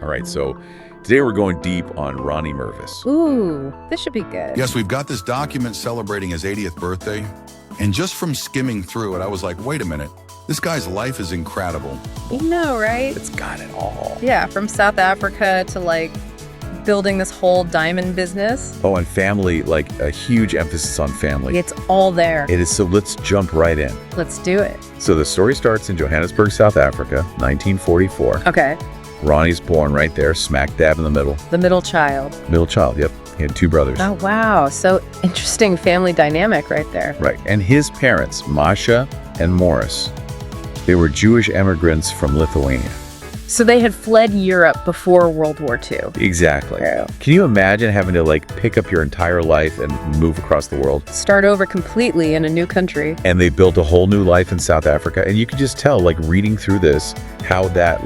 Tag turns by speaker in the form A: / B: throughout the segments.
A: All right, so today we're going deep on Ronnie Mervis.
B: Ooh, this should be good.
C: Yes, we've got this document celebrating his 80th birthday. And just from skimming through it, I was like, wait a minute. This guy's life is incredible.
B: You know, right?
A: It's got it all.
B: Yeah, from South Africa to like building this whole diamond business.
A: Oh, and family, like a huge emphasis on family.
B: It's all there.
A: It is, so let's jump right in.
B: Let's do it.
A: So the story starts in Johannesburg, South Africa, 1944.
B: Okay.
A: Ronnie's born right there, smack dab in the middle.
B: The middle child.
A: Middle child, yep. He had 2 brothers.
B: Oh, wow. So interesting family dynamic right there.
A: Right. And his parents, Masha and Morris, they were Jewish immigrants from Lithuania.
B: So they had fled Europe before World War II.
A: Exactly.
B: True.
A: Can you imagine having to like pick up your entire life and move across the world?
B: Start over completely in a new country.
A: And they built a whole new life in South Africa. And you can just tell, like reading through this, how that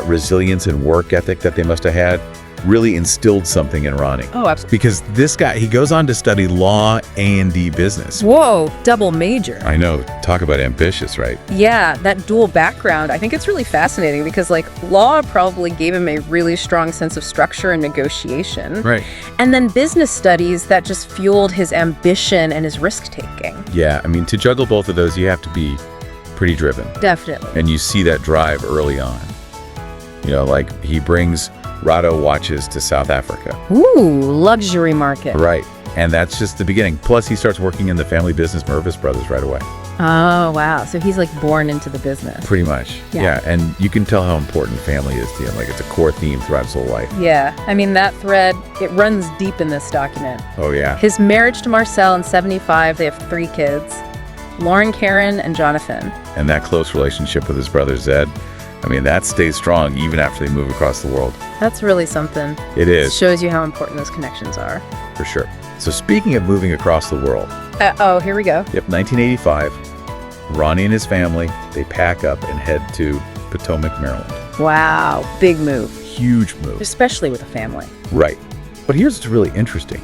A: resilience and work ethic that they must have had really instilled something in Ronnie.
B: Oh, absolutely.
A: Because this guy, he goes on to study law and business.
B: Whoa, double major.
A: I know, talk about ambitious, right?
B: Yeah, that dual background, I think it's really fascinating because like law probably gave him a really strong sense of structure and negotiation.
A: Right.
B: And then business studies that just fueled his ambition and his risk-taking.
A: Yeah, I mean, to juggle both of those, you have to be pretty driven.
B: Definitely.
A: And you see that drive early on. You know, like he brings Rado watches to South Africa.
B: Ooh, luxury market.
A: Right. And that's just the beginning. Plus, he starts working in the family business, Mervis Brothers, right away.
B: Oh, wow. So he's like born into the business.
A: Pretty much. Yeah. And you can tell how important family is to him. Like it's a core theme throughout his whole life.
B: Yeah. I mean, that thread, it runs deep in this document.
A: Oh, yeah.
B: His marriage to Marcel in 75, they have 3 kids, Lauren, Karen, and Jonathan.
A: And that close relationship with his brother Zed, I mean, that stays strong even after they move across the world.
B: That's really something.
A: It is.
B: Shows you how important those connections are.
A: For sure. So speaking of moving across the world.
B: Oh, here we go.
A: Yep, 1985. Ronnie and his family, they pack up and head to Potomac, Maryland.
B: Wow, big move.
A: Huge move.
B: Especially with a family.
A: Right. But here's what's really interesting.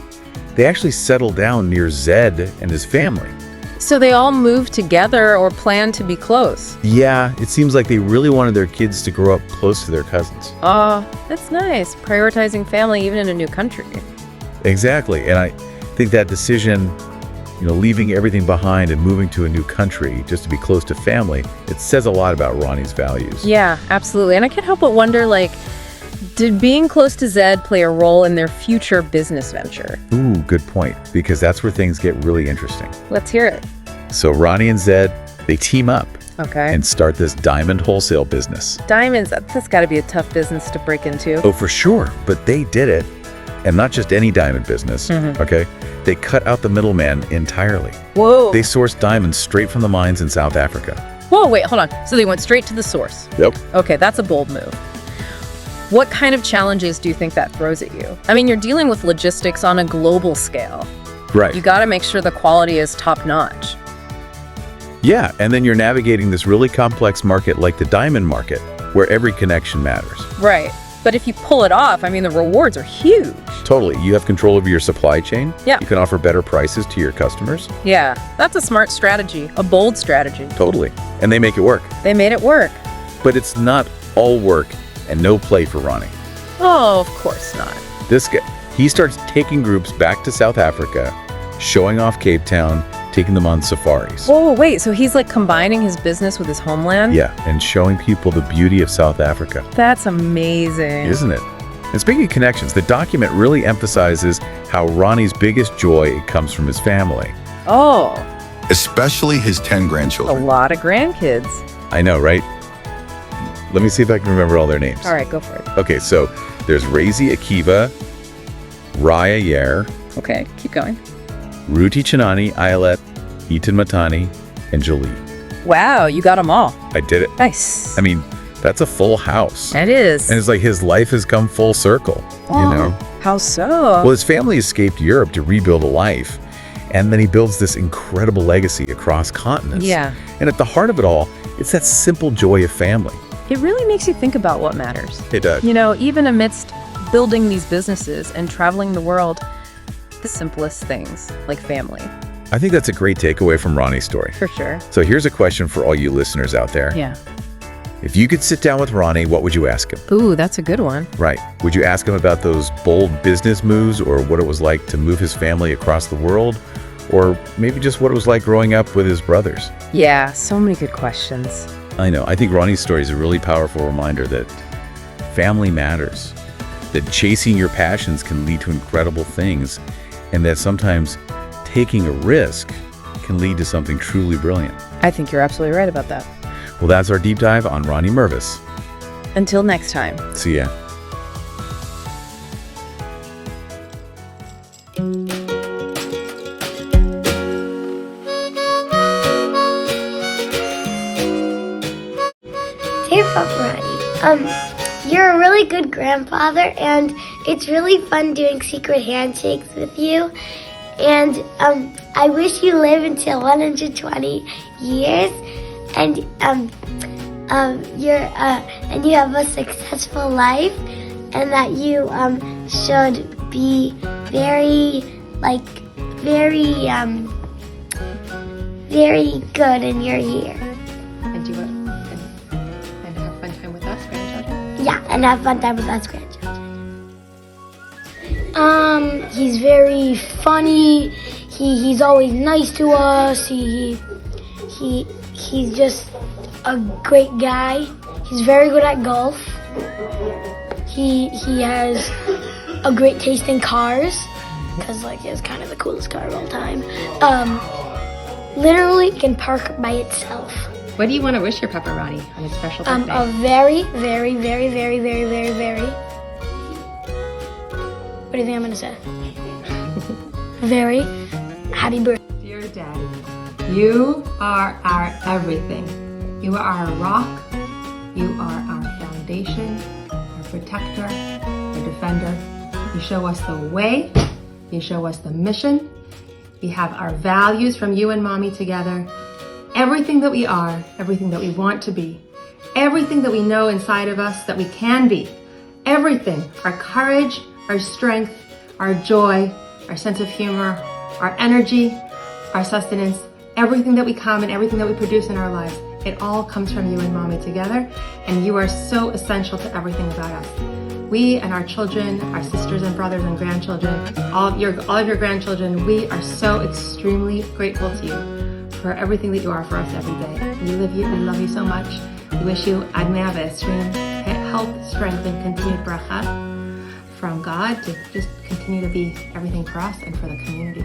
A: They actually settle down near Zed and his family.
B: So they all moved together or planned to be close?
A: Yeah, it seems like they really wanted their kids to grow up close to their cousins.
B: Oh, that's nice. Prioritizing family even in a new country.
A: Exactly. And I think that decision, you know, leaving everything behind and moving to a new country just to be close to family, it says a lot about Ronnie's values.
B: Yeah, absolutely. And I can't help but wonder, like, did being close to Zed play a role in their future business venture?
A: Ooh, good point, because that's where things get really interesting.
B: Let's hear it.
A: So Ronnie and Zed, they team up
B: Okay.
A: and start this diamond wholesale business.
B: Diamonds, that's got to be a tough business to break into.
A: Oh, for sure. But they did it. And not just any diamond business, okay? They cut out the middleman entirely.
B: Whoa.
A: They sourced diamonds straight from the mines in South Africa.
B: Whoa, wait, hold on. So they went straight to the source.
A: Yep.
B: Okay, that's a bold move. What kind of challenges do you think that throws at you? I mean, you're dealing with logistics on a global scale.
A: Right.
B: You got to make sure the quality is top notch.
A: Yeah, and then you're navigating this really complex market like the diamond market, where every connection matters.
B: Right. But if you pull it off, I mean, the rewards are huge.
A: Totally. You have control over your supply chain.
B: Yeah.
A: You can offer better prices to your customers.
B: Yeah, that's a smart strategy, a bold strategy.
A: Totally. And they make it work.
B: They made it work.
A: But it's not all work and no play for Ronnie.
B: Oh, of course not.
A: This guy, he starts taking groups back to South Africa, showing off Cape Town, taking them on safaris.
B: Whoa, wait, so he's like combining his business with his homeland?
A: Yeah, and showing people the beauty of South Africa.
B: That's amazing.
A: Isn't it? And speaking of connections, the document really emphasizes how Ronnie's biggest joy comes from his family.
B: Oh,
C: Especially his 10
B: a
C: grandchildren.
B: lot of grandkids.
A: I know, right? Let me see if I can remember all their names.
B: All right, go for it.
A: Okay, so there's Razi Akiva, Raya Yair,
B: Okay, keep going.
A: Ruti Chinani, Ayelet, Eaton Matani, and Jolie.
B: Wow, you got them all.
A: I did it.
B: Nice.
A: I mean, That's a full house.
B: It is.
A: And it's like his life has come full circle, you know?
B: How so?
A: Well, his family escaped Europe to rebuild a life, and then he builds this incredible legacy across continents.
B: Yeah.
A: And at the heart of it all, it's that simple joy of family.
B: It really makes you think about what matters.
A: It does.
B: You know, even amidst building these businesses and traveling the world, the simplest things, like family.
A: I think that's a great takeaway from Ronnie's story.
B: For sure.
A: So here's a question for all you listeners out there.
B: Yeah.
A: If you could sit down with Ronnie, what would you ask him?
B: Ooh, that's a good one.
A: Right. Would you ask him about those bold business moves, or what it was like to move his family across the world? Or maybe just what it was like growing up with his brothers?
B: Yeah, so many good questions.
A: I know. I think Ronnie's story is a really powerful reminder that family matters, that chasing your passions can lead to incredible things, and that sometimes taking a risk can lead to something truly brilliant.
B: I think you're absolutely right about that.
A: Well, that's our deep dive on Ronnie Mervis.
B: Until next time.
A: See ya.
D: Dear Papa, you're a really good grandfather, and it's really fun doing secret handshakes with you. And I wish you live until 120 years, and you have a successful life, and that you should be very good in your year.
B: And do it. And have fun time with us, grandchildren.
D: Yeah, and have fun time with us grandchildren. He's very funny. He's always nice to us. He's just a great guy. He's very good at golf. He has a great taste in cars, because he has kind of the coolest car of all time. Literally can park by itself.
B: What do you want to wish your Papa Ronnie on his special birthday?
D: A very, very, very, very, very, very, very. What do you think I'm gonna say? Very happy birthday.
E: Dear Daddy, you are our everything. You are our rock. You are our foundation, our protector, our defender. You show us the way. You show us the mission. We have our values from you and Mommy together. Everything that we are, everything that we want to be, everything that we know inside of us that we can be, everything, our courage, our strength, our joy, our sense of humor, our energy, our sustenance, everything that we come and everything that we produce in our lives, it all comes from you and Mommy together, and you are so essential to everything about us. We and our children, our sisters and brothers and grandchildren, all of your grandchildren, we are so extremely grateful to you for everything that you are for us every day. We love you so much. We wish you Ad Mea V'Esrim, health, strength, and continued bracha from God to just continue to be everything for us and for the community.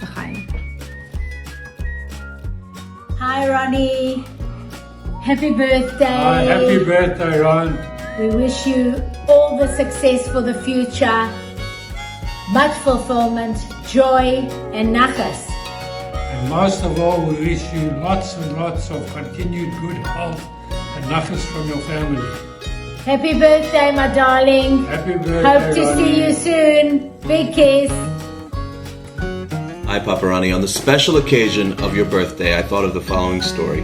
E: L'chaim.
F: Hi, Ronnie. Happy birthday.
G: Happy birthday, Ron.
F: We wish you all the success for the future, much fulfillment, joy, and nachas.
G: And most of all, we wish you lots and lots of continued good health and nachas from your family.
F: Happy birthday, my darling.
G: Happy birthday,
F: Hope to
G: Ronnie.
F: see you soon. Big kiss.
H: Hi, Papa Ronnie. On the special occasion of your birthday, I thought of the following story.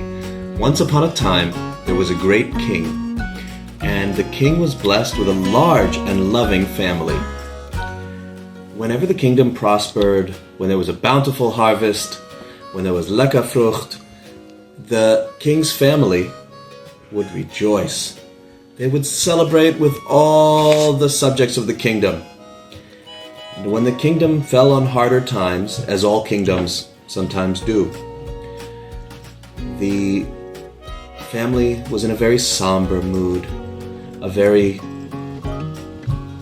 H: Once upon a time, there was a great king, and the king was blessed with a large and loving family. Whenever the kingdom prospered, when there was a bountiful harvest, when there was lekker frucht, the king's family would rejoice. They would celebrate with all the subjects of the kingdom. And when the kingdom fell on harder times, as all kingdoms sometimes do, the family was in a very somber mood, a very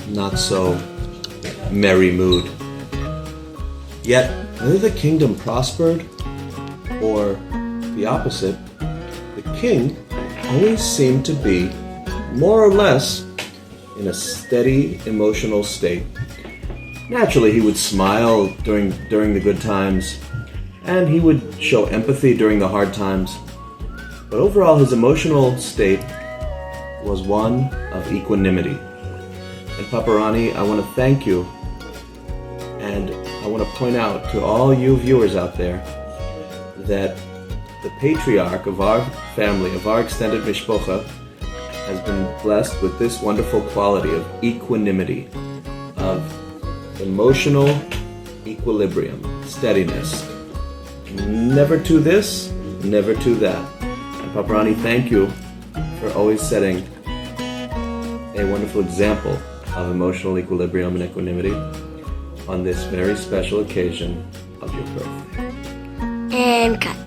H: not so merry mood. Yet, whether the kingdom prospered or the opposite, the king always seemed to be more or less in a steady emotional state. Naturally, he would smile during the good times, and he would show empathy during the hard times. But overall, his emotional state was one of equanimity. And Papa Ronnie, I want to thank you, and I want to point out to all you viewers out there that the patriarch of our family, of our extended mishpocha, has been blessed with this wonderful quality of equanimity, of emotional equilibrium, steadiness. Never to this, never to that. And Papa Ronnie, thank you for always setting a wonderful example of emotional equilibrium and equanimity on this very special occasion of your birthday.
D: And cut.